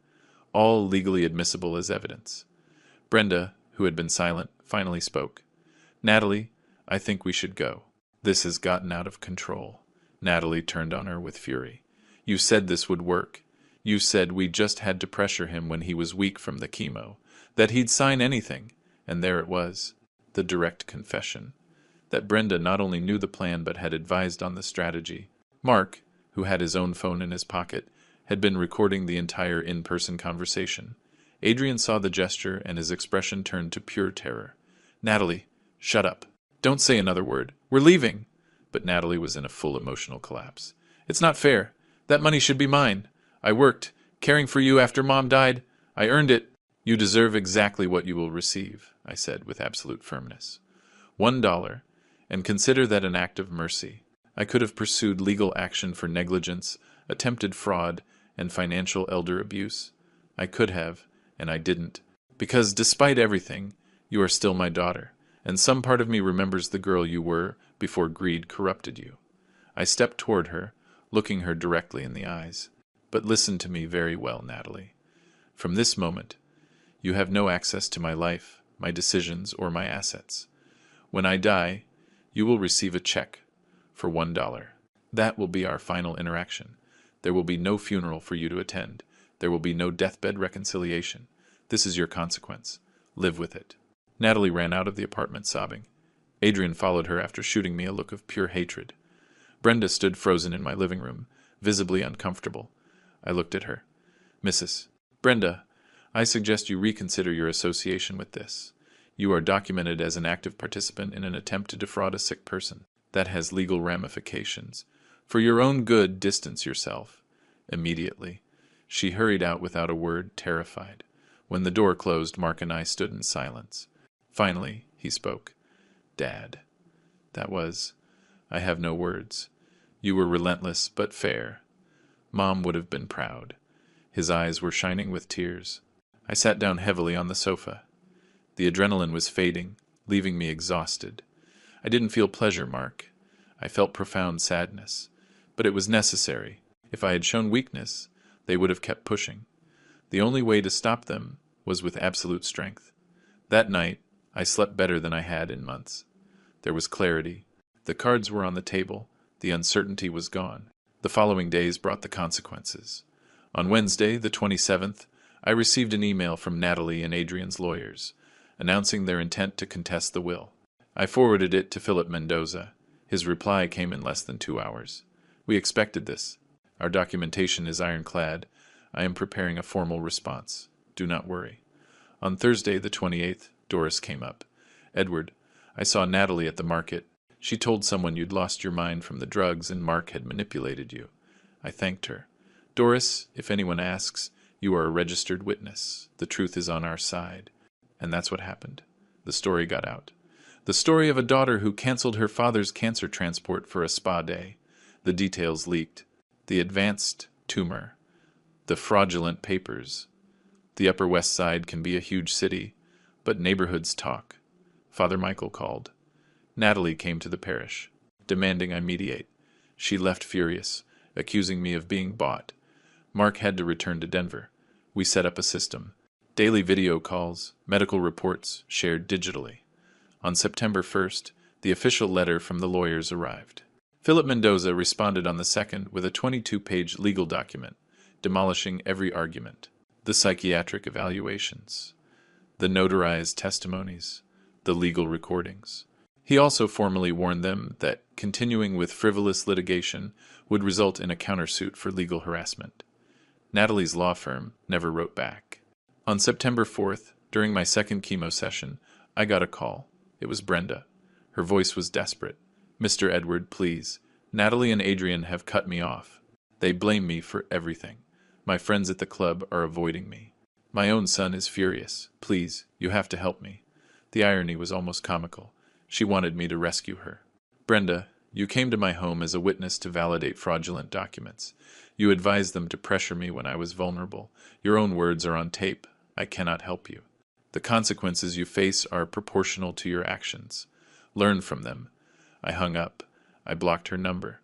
all legally admissible as evidence. Brenda, who had been silent, finally spoke. Natalie, I think we should go. This has gotten out of control. Natalie turned on her with fury. You said this would work. You said we just had to pressure him when he was weak from the chemo, that he'd sign anything, and there it was, the direct confession, that Brenda not only knew the plan but had advised on the strategy. Mark, who had his own phone in his pocket, had been recording the entire in-person conversation. Adrian saw the gesture and his expression turned to pure terror. Natalie, shut up. Don't say another word. We're leaving. But Natalie was in a full emotional collapse. It's not fair. That money should be mine. I worked, caring for you after Mom died. I earned it. You deserve exactly what you will receive, I said with absolute firmness. $1, and consider that an act of mercy. I could have pursued legal action for negligence, attempted fraud, and financial elder abuse. I could have, and I didn't, because despite everything, you are still my daughter, and some part of me remembers the girl you were before greed corrupted you. I stepped toward her, looking her directly in the eyes. But listen to me very well, Natalie. From this moment, you have no access to my life, my decisions, or my assets. When I die, you will receive a check for $1. That will be our final interaction. There will be no funeral for you to attend. There will be no deathbed reconciliation. This is your consequence. Live with it. Natalie ran out of the apartment sobbing. Adrian followed her after shooting me a look of pure hatred. Brenda stood frozen in my living room, visibly uncomfortable. I looked at her. Mrs. Brenda, I suggest you reconsider your association with this. You are documented as an active participant in an attempt to defraud a sick person. That has legal ramifications. For your own good, distance yourself. Immediately. She hurried out without a word, terrified. When the door closed, Mark and I stood in silence. Finally, he spoke. Dad. That was... I have no words. You were relentless, but fair. Mom would have been proud. His eyes were shining with tears. I sat down heavily on the sofa. The adrenaline was fading, leaving me exhausted. I didn't feel pleasure, Mark. I felt profound sadness. But it was necessary. If I had shown weakness, they would have kept pushing. The only way to stop them was with absolute strength. That night, I slept better than I had in months. There was clarity. The cards were on the table. The uncertainty was gone. The following days brought the consequences. On Wednesday, the 27th, I received an email from Natalie and Adrian's lawyers, announcing their intent to contest the will. I forwarded it to Philip Mendoza. His reply came in less than 2 hours. We expected this. Our documentation is ironclad. I am preparing a formal response. Do not worry. On Thursday, the 28th, Doris came up. Edward, I saw Natalie at the market. She told someone you'd lost your mind from the drugs and Mark had manipulated you. I thanked her. Doris, if anyone asks, you are a registered witness. The truth is on our side. And that's what happened. The story got out. The story of a daughter who canceled her father's cancer transport for a spa day. The details leaked. The advanced tumor. The fraudulent papers. The Upper West Side can be a huge city, but neighborhoods talk. Father Michael called. Natalie came to the parish, demanding I mediate. She left furious, accusing me of being bought. Mark had to return to Denver. We set up a system. Daily video calls, medical reports shared digitally. On September 1st, the official letter from the lawyers arrived. Philip Mendoza responded on the 2nd with a 22-page legal document, demolishing every argument. The psychiatric evaluations, the notarized testimonies, the legal recordings. He also formally warned them that continuing with frivolous litigation would result in a countersuit for legal harassment. Natalie's law firm never wrote back. On September 4th, during my second chemo session, I got a call. It was Brenda. Her voice was desperate. Mr. Edward, please. Natalie and Adrian have cut me off. They blame me for everything. My friends at the club are avoiding me. My own son is furious. Please, you have to help me. The irony was almost comical. She wanted me to rescue her. Brenda, you came to my home as a witness to validate fraudulent documents. You advised them to pressure me when I was vulnerable. Your own words are on tape. I cannot help you. The consequences you face are proportional to your actions. Learn from them. I hung up. I blocked her number.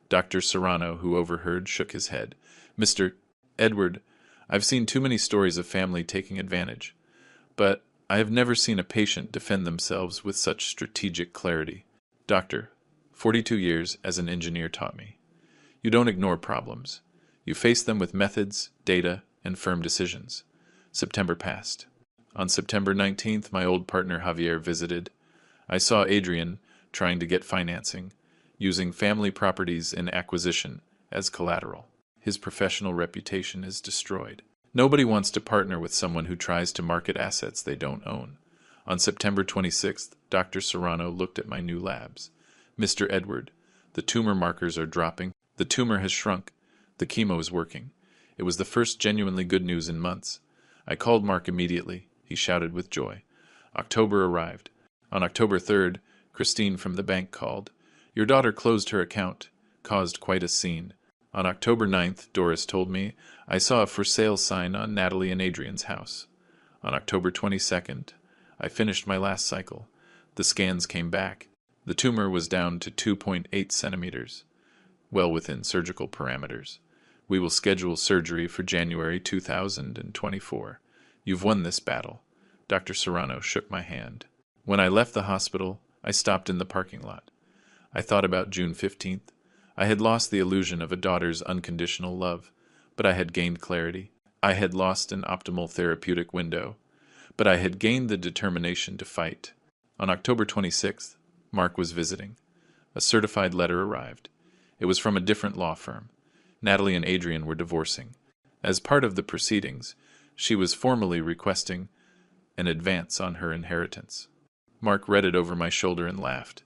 Dr. Serrano, who overheard, shook his head. Mr. Edward, I've seen too many stories of family taking advantage, but I have never seen a patient defend themselves with such strategic clarity. Doctor, 42 years as an engineer taught me. You don't ignore problems. You face them with methods, data, and firm decisions. September passed. On September 19th, my old partner Javier visited. I saw Adrian trying to get financing, using family properties in acquisition as collateral. His professional reputation is destroyed. Nobody wants to partner with someone who tries to market assets they don't own. On September 26th, Dr. Serrano looked at my new labs. Mr. Edward, the tumor markers are dropping. The tumor has shrunk. The chemo is working. It was the first genuinely good news in months. I called Mark immediately. He shouted with joy. October arrived. On October 3rd, Christine from the bank called. Your daughter closed her account, caused quite a scene. On October 9th, Doris told me, I saw a for sale sign on Natalie and Adrian's house. On October 22nd, I finished my last cycle. The scans came back. The tumor was down to 2.8 centimeters, well within surgical parameters. We will schedule surgery for January 2024. You've won this battle. Dr. Serrano shook my hand. When I left the hospital, I stopped in the parking lot. I thought about June 15th. I had lost the illusion of a daughter's unconditional love, but I had gained clarity. I had lost an optimal therapeutic window, but I had gained the determination to fight. On October 26th, Mark was visiting. A certified letter arrived. It was from a different law firm. Natalie and Adrian were divorcing. As part of the proceedings, she was formally requesting an advance on her inheritance. Mark read it over my shoulder and laughed.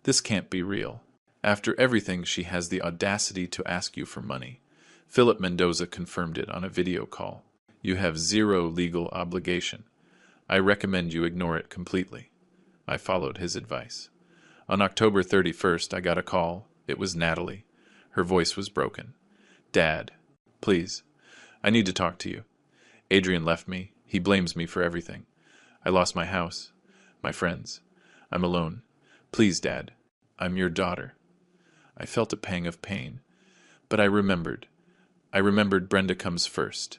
This can't be real. After everything, she has the audacity to ask you for money. Philip Mendoza confirmed it on a video call. You have zero legal obligation. I recommend you ignore it completely. I followed his advice. On October 31st, I got a call. It was Natalie. Her voice was broken. Dad, please, I need to talk to you. Adrian left me. He blames me for everything. I lost my house, my friends. I'm alone. Please, Dad, I'm your daughter. I felt a pang of pain. But I remembered. I remembered Brenda comes first.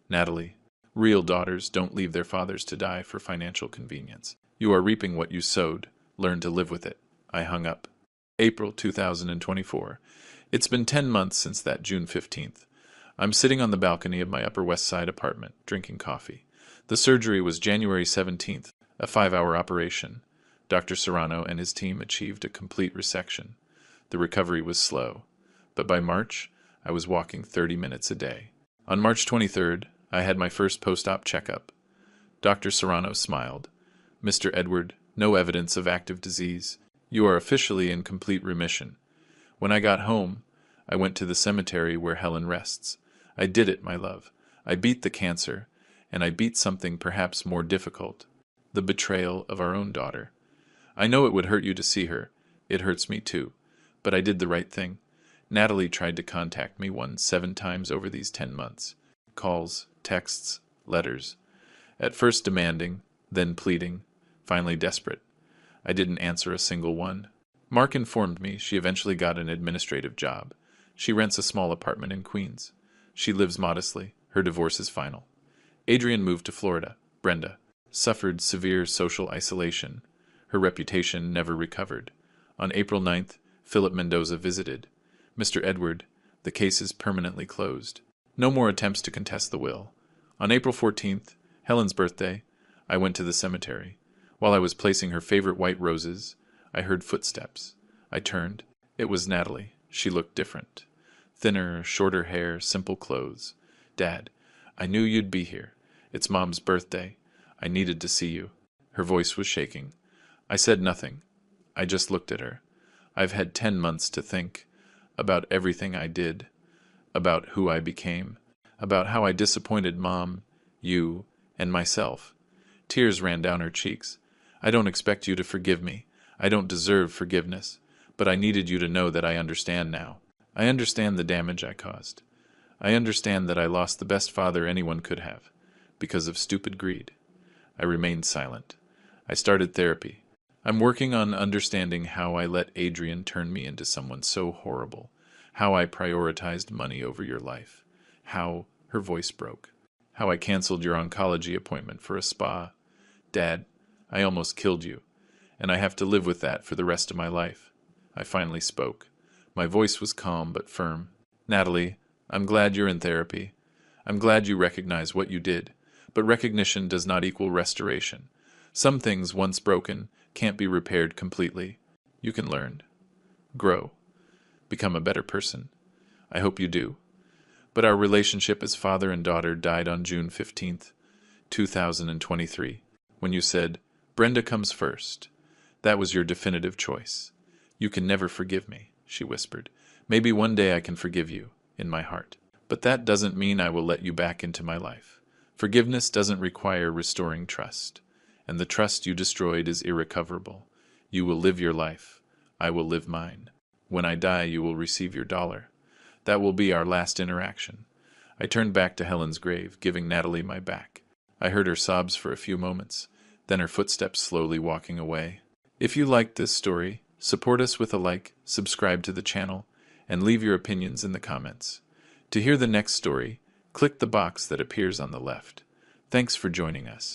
Natalie, real daughters don't leave their fathers to die for financial convenience. You are reaping what you sowed. Learn to live with it. I hung up. April 2024. It's been 10 months since that June 15th. I'm sitting on the balcony of my Upper West Side apartment, drinking coffee. The surgery was January 17th, a 5-hour operation. Dr. Serrano and his team achieved a complete resection. The recovery was slow, but by March, I was walking 30 minutes a day. On March 23rd, I had my first post-op checkup. Dr. Serrano smiled. Mr. Edward, no evidence of active disease. You are officially in complete remission. When I got home, I went to the cemetery where Helen rests. I did it, my love. I beat the cancer, and I beat something perhaps more difficult, the betrayal of our own daughter. I know it would hurt you to see her. It hurts me too. But I did the right thing. Natalie tried to contact me 7 times over these 10 months. Calls, texts, letters. At first demanding, then pleading, finally desperate. I didn't answer a single one. Mark informed me she eventually got an administrative job. She rents a small apartment in Queens. She lives modestly. Her divorce is final. Adrian moved to Florida. Brenda suffered severe social isolation. Her reputation never recovered. On April 9th, Philip Mendoza visited. Mr. Edward, the case is permanently closed. No more attempts to contest the will. On April 14th, Helen's birthday, I went to the cemetery. While I was placing her favorite white roses, I heard footsteps. I turned. It was Natalie. She looked different. Thinner, shorter hair, simple clothes. Dad, I knew you'd be here. It's Mom's birthday. I needed to see you. Her voice was shaking. I said nothing. I just looked at her. I've had 10 months to think about everything I did, about who I became, about how I disappointed Mom, you, and myself. Tears ran down her cheeks. I don't expect you to forgive me. I don't deserve forgiveness. But I needed you to know that I understand now. I understand the damage I caused. I understand that I lost the best father anyone could have, because of stupid greed. I remained silent. I started therapy. I'm working on understanding how I let Adrian turn me into someone so horrible, how I prioritized money over your life, how, her voice broke, how I canceled your oncology appointment for a spa. Dad, I almost killed you, and I have to live with that for the rest of my life. I finally spoke. My voice was calm but firm. Natalie, I'm glad you're in therapy. I'm glad you recognize what you did, but recognition does not equal restoration. Some things, once broken, can't be repaired completely. You can learn, grow, become a better person. I hope you do. But our relationship as father and daughter died on June 15th, 2023, when you said, Brenda comes first. That was your definitive choice. You can never forgive me, she whispered. Maybe one day I can forgive you, in my heart. But that doesn't mean I will let you back into my life. Forgiveness doesn't require restoring trust. And the trust you destroyed is irrecoverable. You will live your life. I will live mine. When I die, you will receive your dollar. That will be our last interaction. I turned back to Helen's grave, giving Natalie my back. I heard her sobs for a few moments, then her footsteps slowly walking away. If you liked this story, support us with a like, subscribe to the channel, and leave your opinions in the comments. To hear the next story, click the box that appears on the left. Thanks for joining us.